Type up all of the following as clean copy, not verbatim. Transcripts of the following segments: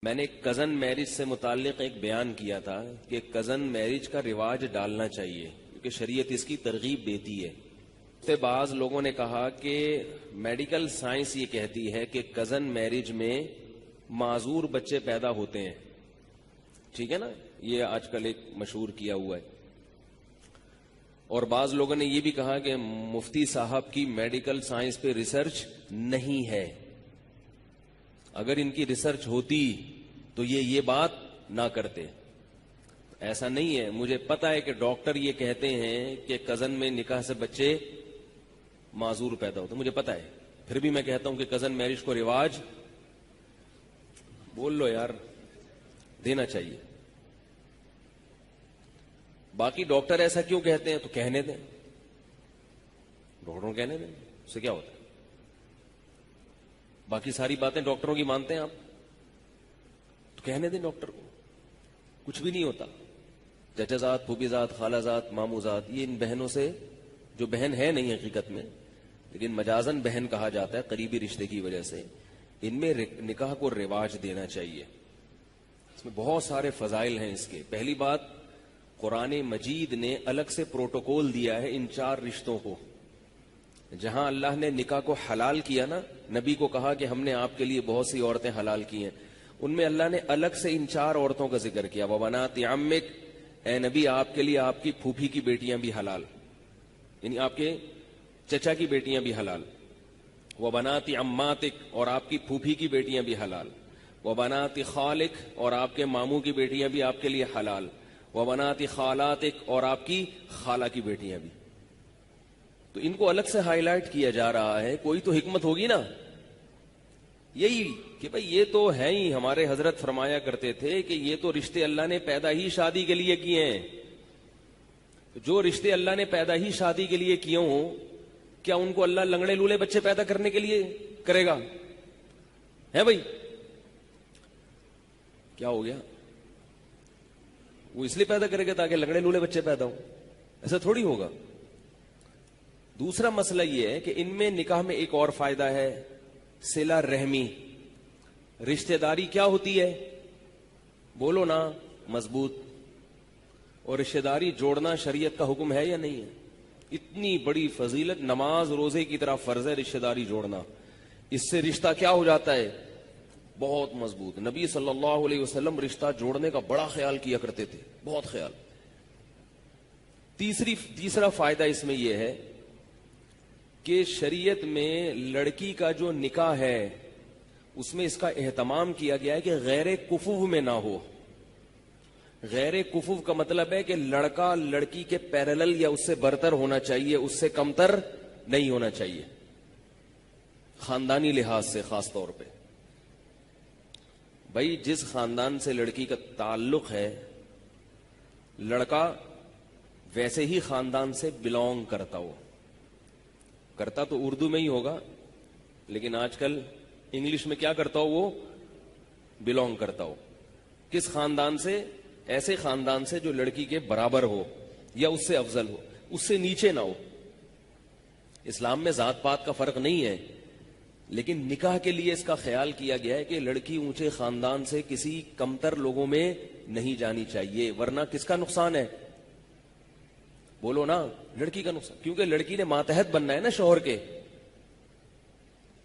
میں نے cousin marriage سے متعلق ایک بیان کیا تھا کہ کزن میرج کا رواج ڈالنا چاہیے کیونکہ شریعت اس کی ترغیب دیتی ہے. تو بعض لوگوں نے کہا کہ میڈیکل سائنس یہ کہتی ہے کہ کزن میرج میں معذور بچے پیدا ہوتے ہیں. ٹھیک ہے نا, یہ آج کل ایک مشہور کیا ہوا ہے. اور بعض لوگوں نے یہ بھی کہا کہ مفتی صاحب کی میڈیکل سائنس پہ ریسرچ نہیں ہے. اگر ان کی ریسرچ ہوتی تو یہ بات نہ کرتے. ایسا نہیں ہے. مجھے پتا ہے کہ ڈاکٹر یہ کہتے ہیں کہ کزن میں نکاح سے بچے معذور پیدا ہوتے, مجھے پتا ہے. پھر بھی میں کہتا ہوں کہ کزن میرج کو رواج بول لو یار دینا چاہیے. باقی ڈاکٹر ایسا کیوں کہتے ہیں تو کہنے دیں, ڈاکٹروں کہنے دیں, اس سے کیا ہوتا ہے. باقی ساری باتیں ڈاکٹروں کی مانتے ہیں آپ تو کہنے دیں ڈاکٹر کو, کچھ بھی نہیں ہوتا. چچا زاد, پھوپھی زاد, خالہ زاد, مامو زاد, یہ ان بہنوں سے جو بہن ہے نہیں حقیقت میں لیکن مجازن بہن کہا جاتا ہے قریبی رشتے کی وجہ سے, ان میں نکاح کو رواج دینا چاہیے. اس میں بہت سارے فضائل ہیں اس کے. پہلی بات, قرآن مجید نے الگ سے پروٹوکول دیا ہے ان 4 رشتوں کو. جہاں اللہ نے نکاح کو حلال کیا نا, نبی کو کہا کہ ہم نے آپ کے لیے بہت سی عورتیں حلال کی ہیں, ان میں اللہ نے الگ سے ان 4 عورتوں کا ذکر کیا. وبنات عمک, اے نبی آپ کے لیے آپ کی پھوپھی کی بیٹیاں بھی حلال, یعنی آپ کے چچا کی بیٹیاں بھی حلال. وبنات عماتک, اور آپ کی پھوپھی کی بیٹیاں بھی حلال. وبنات خالک, اور آپ کے ماموں کی بیٹیاں بھی آپ کے لیے حلال. وبنات خالاتک, اور آپ کی خالہ کی بیٹیاں بھی. تو ان کو الگ سے ہائی لائٹ کیا جا رہا ہے. کوئی تو حکمت ہوگی نا, یہی کہ بھئی یہ تو ہے ہی. ہمارے حضرت فرمایا کرتے تھے کہ یہ تو رشتے اللہ نے پیدا ہی شادی کے لیے کیے ہیں. جو رشتے اللہ نے پیدا ہی شادی کے لیے کیے ہوں, کیا ان کو اللہ لنگڑے لولے بچے پیدا کرنے کے لیے کرے گا؟ ہے بھئی, کیا ہو گیا؟ وہ اس لیے پیدا کرے گا تاکہ لنگڑے لولے بچے پیدا ہوں؟ ایسا تھوڑی ہوگا. دوسرا مسئلہ یہ ہے کہ ان میں نکاح میں ایک اور فائدہ ہے, صلہ رحمی. رشتہ داری کیا ہوتی ہے بولو نا, مضبوط. اور رشتہ داری جوڑنا شریعت کا حکم ہے یا نہیں ہے؟ اتنی بڑی فضیلت, نماز روزے کی طرح فرض ہے رشتہ داری جوڑنا. اس سے رشتہ کیا ہو جاتا ہے؟ بہت مضبوط. نبی صلی اللہ علیہ وسلم رشتہ جوڑنے کا بڑا خیال کیا کرتے تھے, بہت خیال. تیسرا فائدہ اس میں یہ ہے کہ شریعت میں لڑکی کا جو نکاح ہے اس میں اس کا اہتمام کیا گیا ہے کہ غیر کفو میں نہ ہو. غیر کفو کا مطلب ہے کہ لڑکا لڑکی کے پیرلل یا اس سے برتر ہونا چاہیے, اس سے کمتر نہیں ہونا چاہیے, خاندانی لحاظ سے خاص طور پہ. بھائی جس خاندان سے لڑکی کا تعلق ہے, لڑکا ویسے ہی خاندان سے بلونگ کرتا ہو. کرتا تو اردو میں ہی ہوگا لیکن آج کل انگلش میں کیا کرتا ہو, وہ بلونگ کرتا ہو. کس خاندان سے؟ ایسے خاندان سے جو لڑکی کے برابر ہو یا اس سے افضل ہو, اس سے نیچے نہ ہو. اسلام میں ذات پات کا فرق نہیں ہے لیکن نکاح کے لیے اس کا خیال کیا گیا ہے کہ لڑکی اونچے خاندان سے کسی کمتر لوگوں میں نہیں جانی چاہیے, ورنہ کس کا نقصان ہے بولو نا, لڑکی کا نقصان. کیونکہ لڑکی نے ماتحت بننا ہے نا شوہر کے,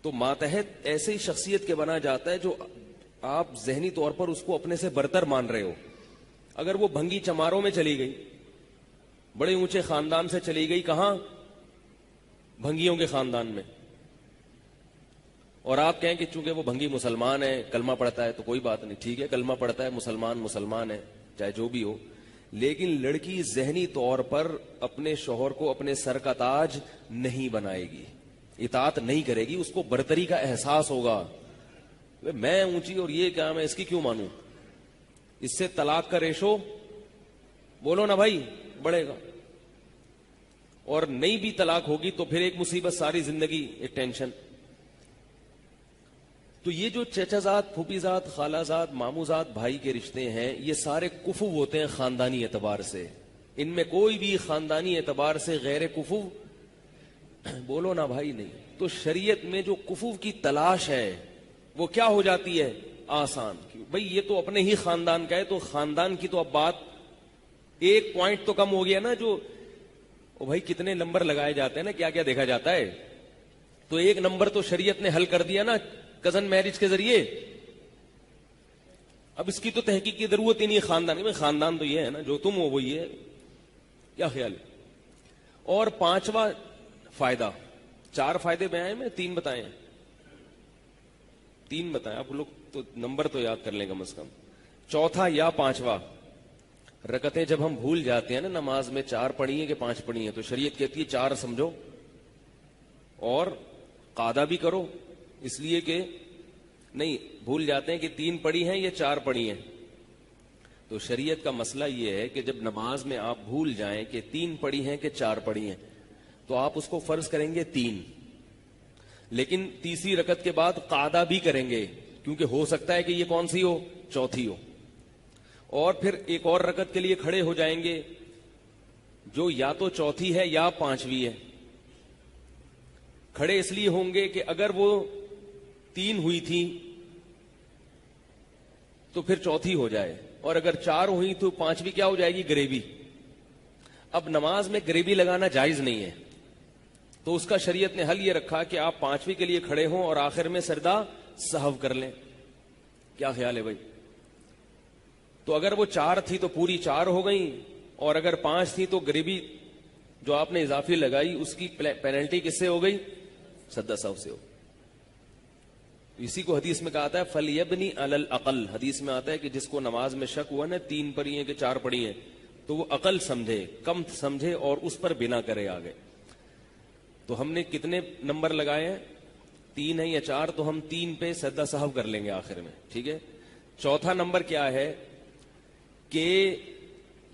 تو ماتحت ایسی شخصیت کے بنا جاتا ہے جو آپ ذہنی طور پر اس کو اپنے سے برتر مان رہے ہو. اگر وہ بھنگی چماروں میں چلی گئی, بڑے اونچے خاندان سے چلی گئی, کہاں؟ بھنگیوں کے خاندان میں, اور آپ کہیں کہ چونکہ وہ بھنگی مسلمان ہے, کلمہ پڑھتا ہے, تو کوئی بات نہیں, ٹھیک ہے کلمہ پڑھتا ہے, مسلمان ہے, چاہے جو بھی ہو, لیکن لڑکی ذہنی طور پر اپنے شوہر کو اپنے سر کا تاج نہیں بنائے گی, اطاعت نہیں کرے گی. اس کو برتری کا احساس ہوگا, میں اونچی اور یہ کیا میں اس کی کیوں مانوں. اس سے طلاق کا ریشو بولو نا بھائی بڑھے گا, اور نہیں بھی طلاق ہوگی تو پھر ایک مصیبت, ساری زندگی ایک ٹینشن. تو یہ جو چچا زاد, پھوپھی زاد, خالہ زاد, مامو زاد بھائی کے رشتے ہیں, یہ سارے کفو ہوتے ہیں خاندانی اعتبار سے. ان میں کوئی بھی خاندانی اعتبار سے غیر کفو بولو نا بھائی نہیں. تو شریعت میں جو کفو کی تلاش ہے وہ کیا ہو جاتی ہے؟ آسان. بھئی یہ تو اپنے ہی خاندان کا ہے, تو خاندان کی تو اب بات ایک پوائنٹ تو کم ہو گیا نا. جو بھائی کتنے نمبر لگائے جاتے ہیں نا, کیا کیا دیکھا جاتا ہے, تو ایک نمبر تو شریعت نے حل کر دیا نا کزن میرج کے ذریعے. اب اس کی تو تحقیق کی ضرورت ہی نہیں خاندان میں. خاندان تو یہ ہے نا, جو تم ہو وہی ہے. کیا خیال ہے؟ اور پانچواں فائدہ, 4 فائدے بیان میں 3 بتائیں, 3 بتائیں آپ لوگ تو نمبر تو یاد کر لیں کم از کم. چوتھا یا 5واں, رکعتیں جب ہم بھول جاتے ہیں نا نماز میں 4 پڑھی ہیں کہ 5 پڑھی ہیں, تو شریعت کہتی ہے 4 سمجھو اور قاعدہ بھی کرو, اس لیے کہ نہیں بھول جاتے ہیں کہ 3 پڑھی ہیں یا 4 پڑھی ہیں. تو شریعت کا مسئلہ یہ ہے کہ جب نماز میں آپ بھول جائیں کہ 3 پڑھی ہیں کہ 4 پڑھی ہیں, تو آپ اس کو فرض کریں گے 3, لیکن تیسری رکعت کے بعد قاعدہ بھی کریں گے, کیونکہ ہو سکتا ہے کہ یہ کون سی ہو, چوتھی ہو. اور پھر ایک اور رکعت کے لیے کھڑے ہو جائیں گے جو یا تو چوتھی ہے یا 5ویں ہے. کھڑے اس لیے ہوں گے کہ اگر وہ 3 ہوئی تھی تو پھر چوتھی ہو جائے, اور اگر 4 ہوئی تو 5ویں کیا ہو جائے گی, گریوی. اب نماز میں گریوی لگانا جائز نہیں ہے, تو اس کا شریعت نے حل یہ رکھا کہ آپ 5ویں کے لیے کھڑے ہوں اور آخر میں سجدہ سہو کر لیں. کیا خیال ہے بھائی؟ تو اگر وہ 4 تھی تو پوری 4 ہو گئی, اور اگر 5 تھی تو گریوی جو آپ نے اضافی لگائی اس کی پینلٹی کس سے ہو گئی, سجدہ سہو سے ہو. اسی کو حدیث میں کہا ہے فَلْيَبْنِ عَلَى الْأَقَلِّ. حدیث میں آتا ہے کہ جس کو نماز میں شک ہوا نا 3 پڑھی ہیں کہ 4 پڑھی ہیں, تو وہ عقل سمجھے, کم سمجھے اور اس پر بنا کرے آگے. تو ہم نے کتنے نمبر لگائے ہیں, 3 ہیں یا 4, تو ہم 3 پہ سجدہ سہو کر لیں گے آخر میں. ٹھیک ہے. چوتھا نمبر کیا ہے کہ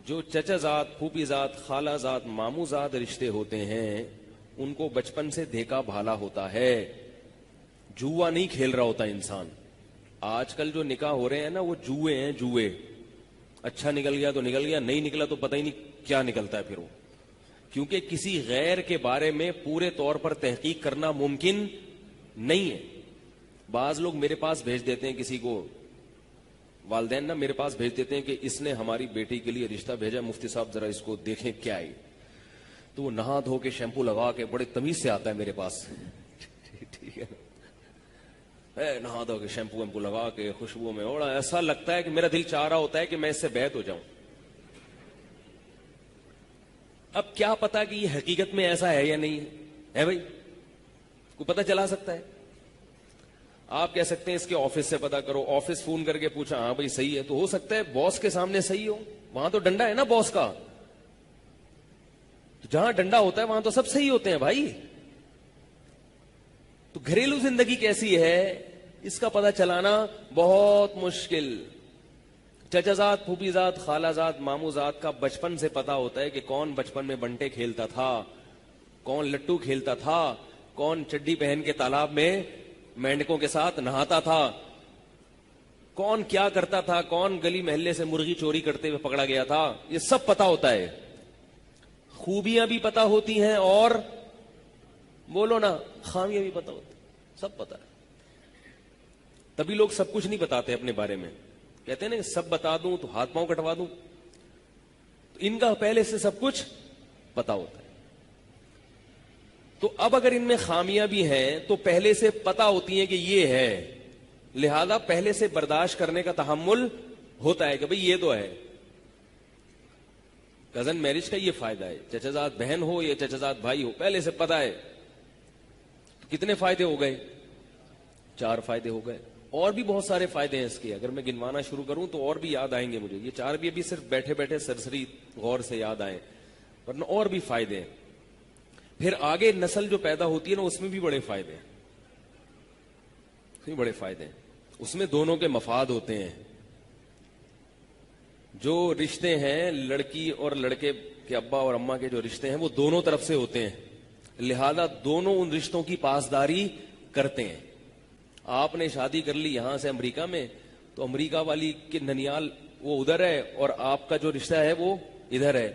جو چچا زاد, پھوپھی زاد, خالہ زاد, ماموں زاد رشتے ہوتے ہیں ان کو بچپن سے دیکھا بھالا ہوتا ہے, جوا نہیں کھیل رہا ہوتا انسان. آج کل جو نکاح ہو رہے ہیں نا وہ جوئے ہیں, جوئے. اچھا نکل گیا تو نکل گیا, نہیں نکلا تو پتہ ہی نہیں کیا نکلتا ہے پھر وہ, کیونکہ کسی غیر کے بارے میں پورے طور پر تحقیق کرنا ممکن نہیں ہے. بعض لوگ میرے پاس بھیج دیتے ہیں کسی کو, والدین نا میرے پاس بھیج دیتے ہیں کہ اس نے ہماری بیٹی کے لیے رشتہ بھیجا, مفتی صاحب ذرا اس کو دیکھیں کیا ہے. تو وہ نہا دھو کے شیمپو لگا کے بڑے تمیز سے آتا ہے میرے پاس. ٹھیک ہے, نہا دھو کے شیمپو ویمپو لگا کے خوشبو میں اوڑا, ایسا لگتا ہے کہ میرا دل چاہ رہا ہوتا ہے کہ میں اس سے بیعت ہو جاؤں. اب کیا پتا کہ یہ حقیقت میں ایسا ہے یا نہیں ہے بھائی, کو پتہ چلا سکتا ہے. آپ کہہ سکتے ہیں اس کے آفس سے پتا کرو, آفس فون کر کے پوچھا, ہاں بھائی صحیح ہے, تو ہو سکتا ہے باس کے سامنے صحیح ہو, وہاں تو ڈنڈا ہے نا باس کا, تو جہاں ڈنڈا ہوتا ہے وہاں تو سب صحیح ہوتے ہیں بھائی. تو گھریلو زندگی کیسی ہے اس کا پتہ چلانا بہت مشکل. چچا زاد, پھوپھی زاد, خالہ زاد, ماموں زاد کا بچپن سے پتا ہوتا ہے کہ کون بچپن میں بنٹے کھیلتا تھا, کون لٹو کھیلتا تھا, کون چڈی پہن کے تالاب میں مینڈکوں کے ساتھ نہاتا تھا, کون کیا کرتا تھا, کون گلی محلے سے مرغی چوری کرتے ہوئے پکڑا گیا تھا. یہ سب پتا ہوتا ہے. خوبیاں بھی پتا ہوتی ہیں اور بولو نا خامیاں بھی پتا ہوتی, سب پتا ہے. تبھی لوگ سب کچھ نہیں بتاتے اپنے بارے میں, کہتے ہیں نا سب بتا دوں تو ہاتھ پاؤں کٹوا دوں. تو ان کا پہلے سے سب کچھ پتا ہوتا ہے. تو اب اگر ان میں خامیاں بھی ہیں تو پہلے سے پتا ہوتی ہیں کہ یہ ہے, لہذا پہلے سے برداشت کرنے کا تحمل ہوتا ہے کہ بھئی یہ تو ہے. کزن میرج کا یہ فائدہ ہے, چچا زاد بہن ہو یا چچا زاد بھائی ہو, پہلے سے پتا ہے. تو کتنے فائدے ہو گئے, 4 فائدے ہو گئے. اور بھی بہت سارے فائدے ہیں اس کے, اگر میں گنوانا شروع کروں تو اور بھی یاد آئیں گے مجھے. یہ 4 بھی ابھی صرف بیٹھے بیٹھے سرسری غور سے یاد آئے, ورنہ اور بھی فائدے ہیں. پھر آگے نسل جو پیدا ہوتی ہے نا اس میں بھی بڑے فائدے ہیں, بڑے فائدے ہیں. اس میں دونوں کے مفاد ہوتے ہیں. جو رشتے ہیں لڑکی اور لڑکے کے ابا اور اماں کے جو رشتے ہیں وہ دونوں طرف سے ہوتے ہیں, لہذا دونوں ان رشتوں کی پاسداری کرتے ہیں. آپ نے شادی کر لی یہاں سے امریکہ میں, تو امریکہ والی کے ننیال وہ ادھر ہے اور آپ کا جو رشتہ ہے وہ ادھر ہے,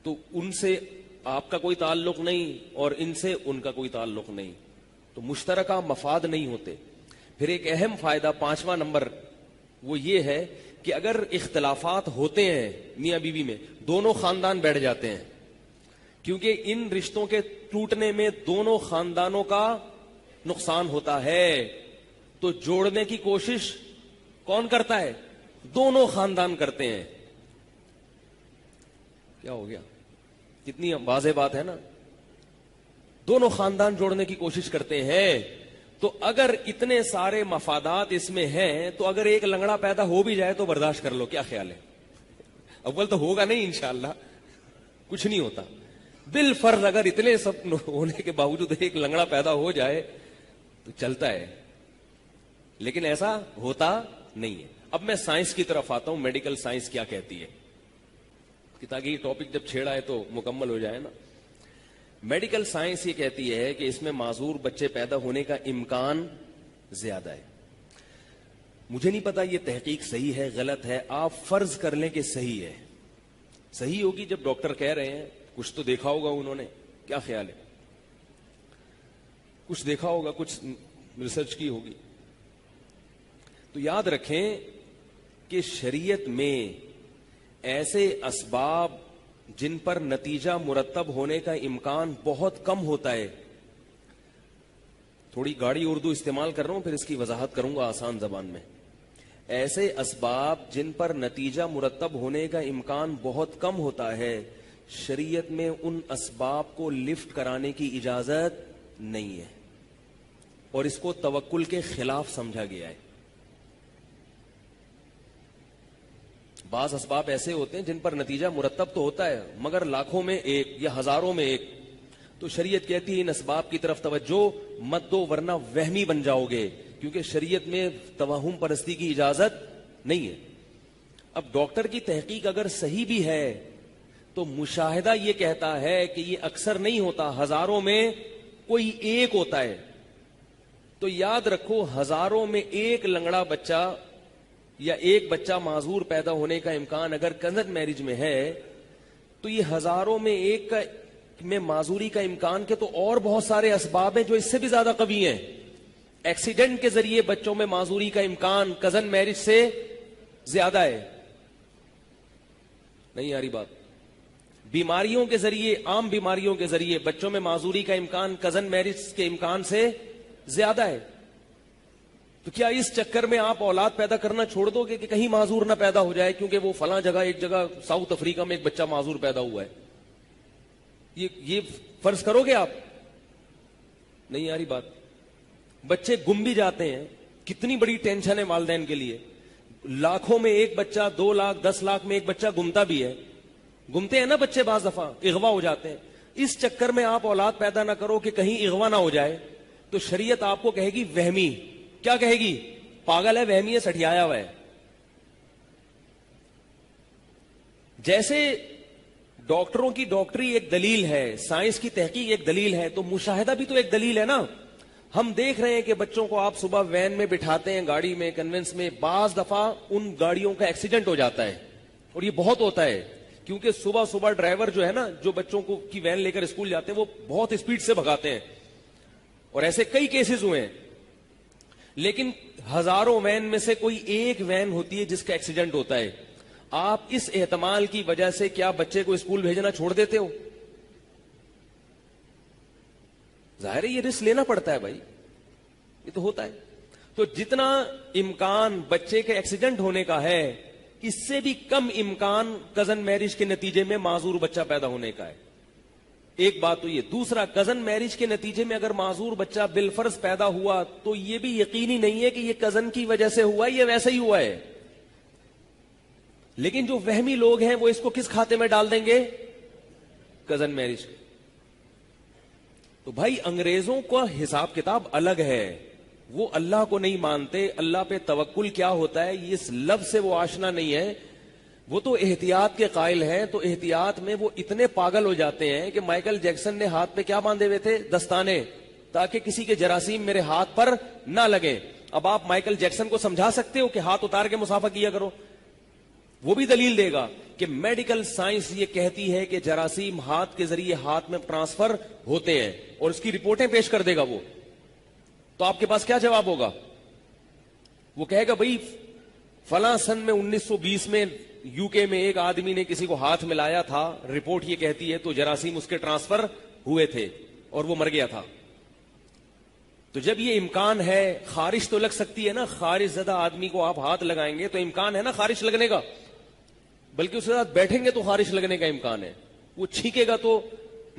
تو ان سے آپ کا کوئی تعلق نہیں اور ان سے ان کا کوئی تعلق نہیں, تو مشترکہ مفاد نہیں ہوتے. پھر ایک اہم فائدہ 5واں نمبر وہ یہ ہے کہ اگر اختلافات ہوتے ہیں میاں بیوی میں، دونوں خاندان بیٹھ جاتے ہیں، کیونکہ ان رشتوں کے ٹوٹنے میں دونوں خاندانوں کا نقصان ہوتا ہے، تو جوڑنے کی کوشش کون کرتا ہے؟ دونوں خاندان کرتے ہیں. کیا ہو گیا؟ کتنی واضح بات ہے نا. دونوں خاندان جوڑنے کی کوشش کرتے ہیں. تو اگر اتنے سارے مفادات اس میں ہیں تو اگر ایک لنگڑا پیدا ہو بھی جائے تو برداشت کر لو. کیا خیال ہے؟ اول تو ہوگا نہیں انشاءاللہ، کچھ نہیں ہوتا. بالفرض اگر اتنے سب ہونے کے باوجود ایک لنگڑا پیدا ہو جائے تو چلتا ہے، لیکن ایسا ہوتا نہیں ہے. اب میں سائنس کی طرف آتا ہوں. میڈیکل سائنس کیا کہتی ہے کہ تاکہ یہ ٹاپک جب چھیڑا ہے تو مکمل ہو جائے نا. میڈیکل سائنس یہ کہتی ہے کہ اس میں معذور بچے پیدا ہونے کا امکان زیادہ ہے. مجھے نہیں پتا یہ تحقیق صحیح ہے غلط ہے، آپ فرض کر لیں کہ صحیح ہے. صحیح ہوگی جب ڈاکٹر کہہ رہے ہیں، کچھ تو دیکھا ہوگا انہوں نے. کیا خیال ہے؟ کچھ دیکھا ہوگا، کچھ ریسرچ کی ہوگی. تو یاد رکھیں کہ شریعت میں ایسے اسباب جن پر نتیجہ مرتب ہونے کا امکان بہت کم ہوتا ہے. تھوڑی گاڑی اردو استعمال کر رہا ہوں، پھر اس کی وضاحت کروں گا آسان زبان میں. ایسے اسباب جن پر نتیجہ مرتب ہونے کا امکان بہت کم ہوتا ہے، شریعت میں ان اسباب کو لفٹ کرانے کی اجازت نہیں ہے، اور اس کو توکل کے خلاف سمجھا گیا ہے. بعض اسباب ایسے ہوتے ہیں جن پر نتیجہ مرتب تو ہوتا ہے مگر لاکھوں میں ایک یا ہزاروں میں ایک. تو شریعت کہتی ہے ان اسباب کی طرف توجہ مت دو ورنہ وہمی بن جاؤ گے، کیونکہ شریعت میں توہم پرستی کی اجازت نہیں ہے. اب ڈاکٹر کی تحقیق اگر صحیح بھی ہے تو مشاہدہ یہ کہتا ہے کہ یہ اکثر نہیں ہوتا، ہزاروں میں کوئی ایک ہوتا ہے. تو یاد رکھو ہزاروں میں ایک لنگڑا بچہ یا ایک بچہ معذور پیدا ہونے کا امکان اگر کنزن میرج میں ہے تو یہ ہزاروں میں ایک کا میں معذوری کا امکان کے تو اور بہت سارے اسباب ہیں جو اس سے بھی زیادہ قوی ہیں. ایکسیڈنٹ کے ذریعے بچوں میں معذوری کا امکان کزن میرج سے زیادہ ہے. نہیں آ رہی بات؟ بیماریوں کے ذریعے، عام بیماریوں کے ذریعے بچوں میں معذوری کا امکان کزن میرج کے امکان سے زیادہ ہے. تو کیا اس چکر میں آپ اولاد پیدا کرنا چھوڑ دو گے کہ کہیں معذور نہ پیدا ہو جائے کیونکہ وہ فلاں جگہ ایک جگہ ساؤتھ افریقہ میں ایک بچہ معذور پیدا ہوا ہے؟ یہ فرض کرو گے آپ؟ نہیں آ رہی بات؟ بچے گم بھی جاتے ہیں، کتنی بڑی ٹینشن ہے والدین کے لیے. لاکھوں میں ایک بچہ، 2 لاکھ 10 لاکھ میں ایک بچہ گمتا بھی ہے. گمتے ہیں نا بچے، بعض دفعہ اغوا ہو جاتے ہیں. اس چکر میں آپ اولاد پیدا نہ کرو کہ کہیں اغوا نہ ہو جائے. تو شریعت آپ کو کہے گی وہمی. کیا کہے گی؟ پاگل ہے، وہمی ہے، سٹھیایا ہوا ہے. جیسے ڈاکٹروں کی ڈاکٹری ایک دلیل ہے، سائنس کی تحقیق ایک دلیل ہے، تو مشاہدہ بھی تو ایک دلیل ہے نا. ہم دیکھ رہے ہیں کہ بچوں کو آپ صبح وین میں بٹھاتے ہیں، گاڑی میں، کنوینس میں، بعض دفعہ ان گاڑیوں کا ایکسیڈنٹ ہو جاتا ہے. اور یہ بہت ہوتا ہے کیونکہ صبح صبح ڈرائیور جو ہے نا، جو بچوں کو کی وین لے کر اسکول جاتے ہیں، وہ بہت اسپیڈ سے بھگاتے ہیں. اور ایسے کئی کیسز ہوئے ہیں. لیکن ہزاروں وین میں سے کوئی ایک وین ہوتی ہے جس کا ایکسیڈنٹ ہوتا ہے. آپ اس احتمال کی وجہ سے کیا بچے کو اسکول بھیجنا چھوڑ دیتے ہو؟ ظاہر ہے یہ رسک لینا پڑتا ہے بھائی، یہ تو ہوتا ہے. تو جتنا امکان بچے کے ایکسیڈنٹ ہونے کا ہے، اس سے بھی کم امکان کزن میرج کے نتیجے میں معذور بچہ پیدا ہونے کا ہے. ایک بات تو یہ. دوسرا، کزن میرج کے نتیجے میں اگر معذور بچہ بالفرض پیدا ہوا تو یہ بھی یقینی نہیں ہے کہ یہ کزن کی وجہ سے ہوا ہے، یہ ویسے ہی ہوا ہے. لیکن جو وہمی لوگ ہیں وہ اس کو کس کھاتے میں ڈال دیں گے؟ Cousin marriage. تو بھائی انگریزوں کا حساب کتاب الگ ہے، وہ اللہ کو نہیں مانتے. اللہ پہ توکل کیا ہوتا ہے اس لفظ سے وہ آشنا نہیں ہے. وہ تو احتیاط کے قائل ہیں. تو احتیاط میں وہ اتنے پاگل ہو جاتے ہیں کہ مائیکل جیکسن نے ہاتھ پہ کیا باندھے ہوئے تھے؟ دستانے، تاکہ کسی کے جراثیم میرے ہاتھ پر نہ لگے. اب آپ مائیکل جیکسن کو سمجھا سکتے ہو کہ ہاتھ اتار کے مسافہ کیا کرو؟ وہ بھی دلیل دے گا کہ میڈیکل سائنس یہ کہتی ہے کہ جراثیم ہاتھ کے ذریعے ہاتھ میں ٹرانسفر ہوتے ہیں، اور اس کی رپورٹیں پیش کر دے گا وہ. تو آپ کے پاس کیا جواب ہوگا؟ وہ کہے گا بھائی فلاں سن میں 1920 میں یو کے میں ایک آدمی نے کسی کو ہاتھ ملایا تھا, رپورٹ یہ کہتی ہے, تو جراثیم اس کے ٹرانسفر ہوئے تھے اور وہ مر گیا تھا. تو جب یہ امکان ہے, خارش تو لگ سکتی ہے نا, خارش زدہ آدمی کو آپ ہاتھ لگائیں گے تو امکان ہے نا خارش لگنے کا, بلکہ اس کے ساتھ بیٹھیں گے تو خارش لگنے کا امکان ہے, وہ چھینکے گا تو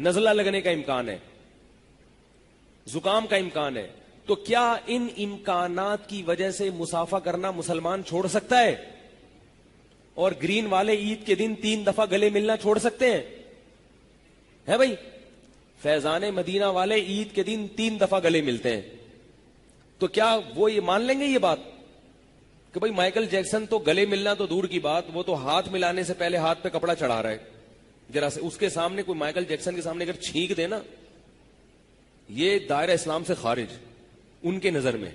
نزلہ لگنے کا امکان ہے, زکام کا امکان ہے. تو کیا ان امکانات کی وجہ سے مسافہ کرنا مسلمان چھوڑ سکتا ہے؟ اور گرین والے عید کے دن 3 دفعہ گلے ملنا چھوڑ سکتے ہیں؟ ہے بھائی, فیضان مدینہ والے عید کے دن 3 دفعہ گلے ملتے ہیں, تو کیا وہ یہ مان لیں گے یہ بات کہ بھائی مائیکل جیکسن تو گلے ملنا تو دور کی بات, وہ تو ہاتھ ملانے سے پہلے ہاتھ پہ کپڑا چڑھا رہا ہے, ذرا سے اس کے سامنے کوئی مائیکل جیکسن کے سامنے اگر چھینک دے نا, یہ دائرہ اسلام سے خارج ان کے نظر میں,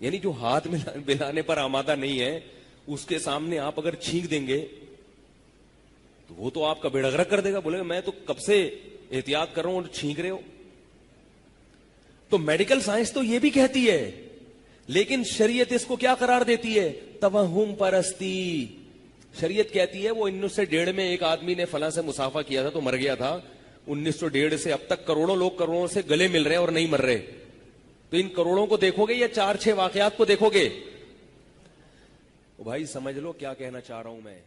یعنی جو ہاتھ ملانے پر آمادہ نہیں ہے اس کے سامنے آپ اگر چھینک دیں گے تو وہ تو آپ کا بیڑا غرق کر دے گا, بولے گا میں تو کب سے احتیاط کر رہا ہوں اور چھینک رہے ہو. تو میڈیکل سائنس تو یہ بھی کہتی ہے, لیکن شریعت اس کو کیا قرار دیتی ہے؟ توہم پرستی. شریعت کہتی ہے وہ 1901 میں ایک آدمی نے فلاں سے مسافہ کیا تھا تو مر گیا تھا, 1901 سے اب تک کروڑوں لوگ کروڑوں سے گلے مل رہے ہیں اور نہیں مر رہے, تو ان کروڑوں کو دیکھو گے یا 4-6 واقعات کو دیکھو گے؟ بھائی سمجھ لو کیا کہنا چاہ رہا ہوں میں.